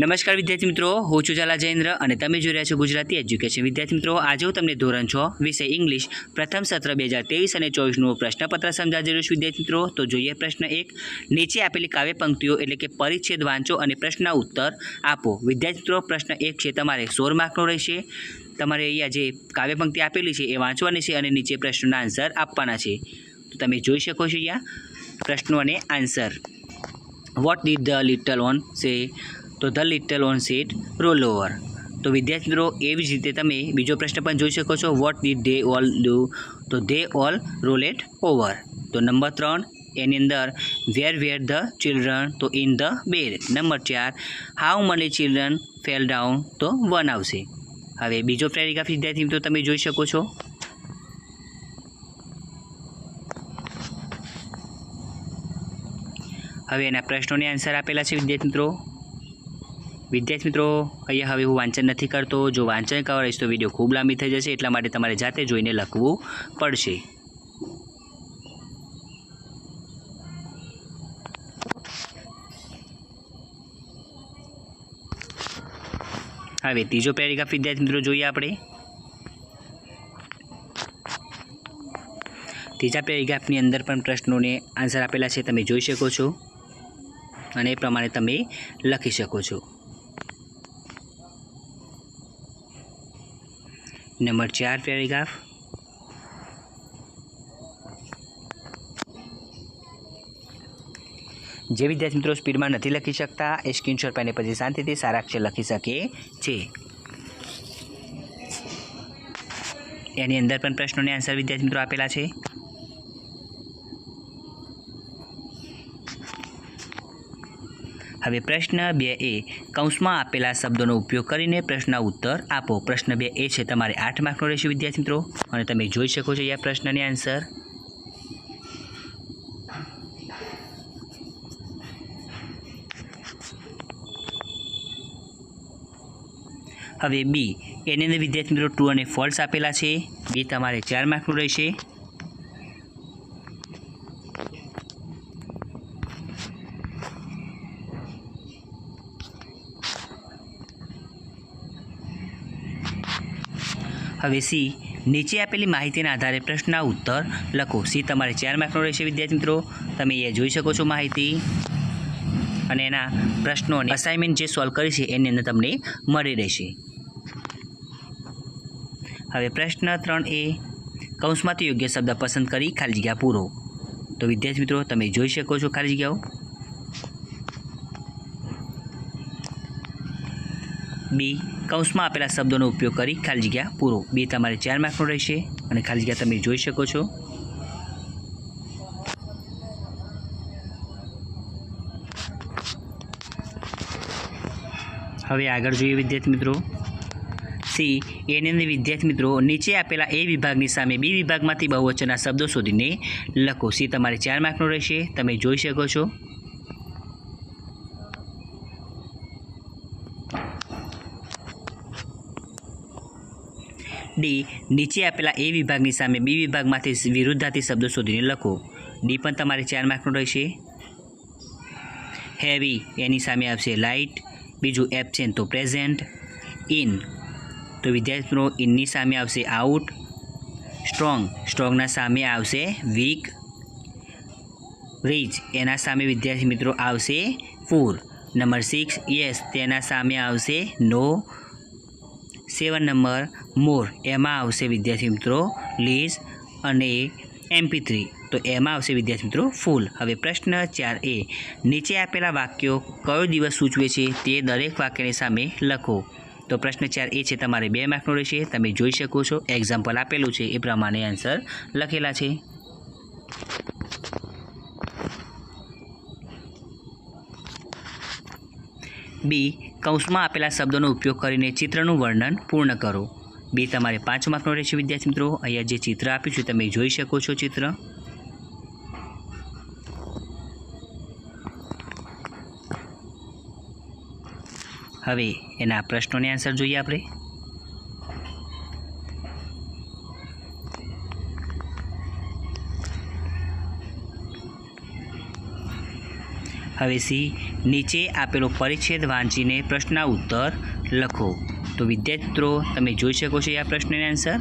નમસ્કાર વિદ્યાર્થી મિત્રો, હું છું ઝાલા જયેન્દ્ર અને તમે જોઈ રહ્યા છો ગુજરાતી એજ્યુકેશન. વિદ્યાર્થી મિત્રો, આજે હું તમને ધોરણ 6 વિષય ઇંગ્લિશ પ્રથમ સત્ર 2023 અને 24નું પ્રશ્નપત્ર સમજાવી રહ્યો છું. વિદ્યાર્થી મિત્રો, તો જોઈએ પ્રશ્ન 1. નીચે આપેલી કાવ્ય પંક્તિઓ એટલે કે પરિચ્છેદ વાંચો અને પ્રશ્નના ઉત્તર આપો. વિદ્યાર્થી મિત્રો, પ્રશ્ન 1 છે તમારે 16 માર્કનો રહેશે. તમારે અહીંયા જે કાવ્ય પંક્તિ આપેલી છે એ વાંચવાની છે અને નીચે પ્રશ્નોના આન્સર આપવાના છે. તો તમે જોઈ શકો છો અહીંયા પ્રશ્નો અને answer. What did the little one say? તો the little one said roll over. તો વિદ્યાર્થી મિત્રો, એવી જ રીતે તમે બીજો પ્રશ્ન પણ જોઈ શકો છો. What did they all do? તો they all roll it over. તો નંબર 3 એની અંદર વેર ધ ચિલ્ડ્રન? તો in the bed. Number 4 how many children fell down? તો 1 આવશે. હવે બીજો પેરેગ્રાફ વિદ્યાર્થી મિત્રો તમે જોઈ શકો છો. હવે એના પ્રશ્નોને આન્સર આપેલા છે વિદ્યાર્થી મિત્રો. અહીંયા હવે હું વાંચન નથી કરતો. જો વાંચન કરાવીશ તો વિડીયો ખૂબ લાંબી થઈ જશે, એટલા માટે તમારે જાતે જોઈને લખવું પડશે. હવે ત્રીજો પેરેગ્રાફ વિદ્યાર્થી મિત્રો જોઈએ આપણે. ત્રીજા પેરેગ્રાફની અંદર પણ પ્રશ્નોને આન્સર આપેલા છે, તમે જોઈ શકો છો અને એ પ્રમાણે તમે લખી શકો છો. Number 4 paragraph. જે વિદ્યાર્થી મિત્રો સ્પીડમાં નથી લખી શકતા એ સ્ક્રીનશોટ પાડીને પછી શાંતિથી સારા અક્ષર લખી શકે છે. એની અંદર પણ પ્રશ્નોને આન્સર વિદ્યાર્થી મિત્રો આપેલા છે. હવે પ્રશ્ન 2 એ કૌંસમાં આપેલા શબ્દોનો ઉપયોગ કરીને પ્રશ્નના ઉત્તર આપો. પ્રશ્ન 2 એ છે તમારે 8 માર્કનો રહેશે વિદ્યાર્થી મિત્રો, અને તમે જોઈ શકો છો અહીંયા પ્રશ્નની આન્સર. હવે બી એની અંદર વિદ્યાર્થી મિત્રો ટ્રુ અને ફોલ્સ આપેલા છે. બી તમારે 4 માર્કનું રહેશે. હવે સી નીચે આપેલી માહિતીના આધારે પ્રશ્નના ઉત્તર લખો. સી તમારે 4 માર્કનો રહેશે વિદ્યાર્થી મિત્રો. તમે એ જોઈ શકો છો માહિતી અને એના પ્રશ્નો અને અસાઇનમેન્ટ જે સોલ્વ કરી છે એની અંદર તમને મળી રહેશે. હવે પ્રશ્ન 3 એ કૌંસમાંથી યોગ્ય શબ્દ પસંદ કરી ખાલી જગ્યા પૂરો. તો વિદ્યાર્થી મિત્રો તમે જોઈ શકો છો ખાલી જગ્યાઓ. બી કૌંસમાં આપેલા શબ્દોનો ઉપયોગ કરી ખાલી જગ્યા પૂરો. બી તમારે 4 માર્કનો રહેશે અને ખાલી જગ્યા તમે જોઈ શકો છો. હવે આગળ જોઈએ વિદ્યાર્થી મિત્રો. સી એની અંદર વિદ્યાર્થી મિત્રો નીચે આપેલા એ વિભાગની સામે બી વિભાગમાંથી બહુવચનના શબ્દો શોધીને લખો. સી તમારે 4 માર્કનો રહેશે, તમે જોઈ શકો છો. ડી નીચે આપેલા એ વિભાગની સામે બી વિભાગમાંથી વિરુદ્ધાર્થી શબ્દો શોધીને લખો. ડી પણ તમારે 4 માર્કનો રહેશે. હેવી એની સામે આવશે લાઇટ. બીજું એબસેન્ટ તો પ્રેઝન્ટ. ઇન તો વિદ્યાર્થી મિત્રો ઇનની સામે આવશે આઉટ. સ્ટ્રોંગના સામે આવશે વીક. રીચ એના સામે વિદ્યાર્થી મિત્રો આવશે પુઅર. નંબર 6 યસ તેના સામે આવશે નો. 7 નંબર મોર એમાં આવશે વિદ્યાર્થી મિત્રો લીઝ. અને MP3 તો એમાં આવશે વિદ્યાર્થી મિત્રો ફૂલ. હવે પ્રશ્ન 4 એ નીચે આપેલા વાક્યો કયો દિવસ સૂચવે છે તે દરેક વાક્યની સામે લખો. તો પ્રશ્ન 4 એ છે તમારે 2 માર્કનો રહેશે, તમે જોઈ શકો છો. એક્ઝામ્પલ આપેલું છે એ પ્રમાણે આન્સર લખેલા છે. બી કૌંસમાં આપેલા શબ્દોનો ઉપયોગ કરીને ચિત્રનું વર્ણન પૂર્ણ કરો. બી તમારે 5 માર્કનો રહેશે વિદ્યાર્થી મિત્રો. અહીંયા જે ચિત્ર આપ્યું છે તમે જોઈ શકો છો ચિત્ર. હવે એના પ્રશ્નોને આન્સર જોઈએ આપણે. હવે સી, નીચે આપેલો પરિચ્છેદ વાંચીને પ્રશ્નના ઉત્તર લખો. તો વિદ્યાર્થી મિત્રો તમે જોઈ શકો છો આ પ્રશ્નનો આન્સર.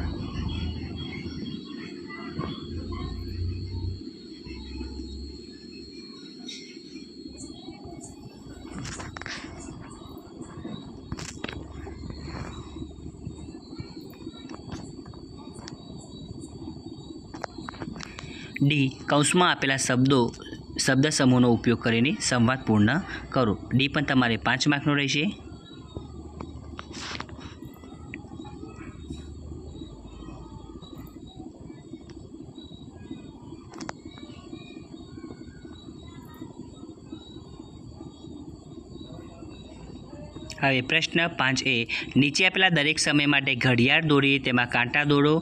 ડી, કૌંસમાં આપેલા શબ્દ સમૂહનો ઉપયોગ કરીને સંવાદ પૂર્ણ કરો. ડી પણ તમારે 5 માર્કનો રહેશે. હવે પ્રશ્ન 5A, નીચે આપેલા દરેક સમય માટે ઘડિયાળ દોરી તેમાં કાંટા દોડો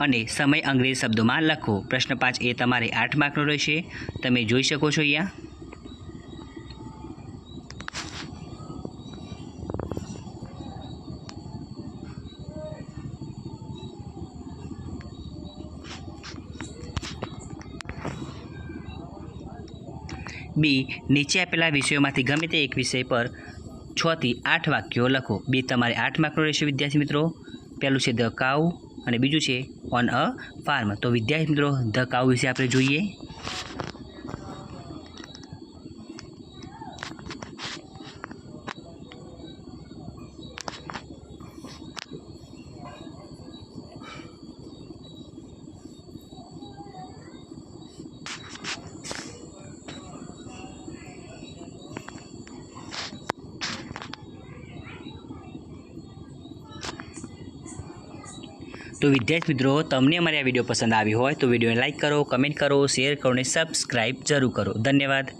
અને સમય અંગ્રેજી શબ્દોમાં લખો. પ્રશ્ન 5A તમારે 8 માર્કનો રહેશે. તમે જોઈ શકો છો અહીંયા. બી, નીચે આપેલા વિષયોમાંથી ગમે તે એક વિષય પર 6 થી 8 વાક્યો લખો. બી તમારે 8 માર્કનો રહેશે વિદ્યાર્થી મિત્રો. પહેલું છે ધ કાઉ અને બીજું છે ઓન અ ફાર્મ. તો વિદ્યાર્થી મિત્રો ધ કાઉ વિશે આપણે જોઈએ. તો વિદ્યાર્થી મિત્રો તમને અમારી આ વિડીયો પસંદ આવી હોય તો વિડીયોને લાઇક કરો, કમેન્ટ કરો, શેર કરો અને સબસ્ક્રાઈબ જરૂર કરો. ધન્યવાદ.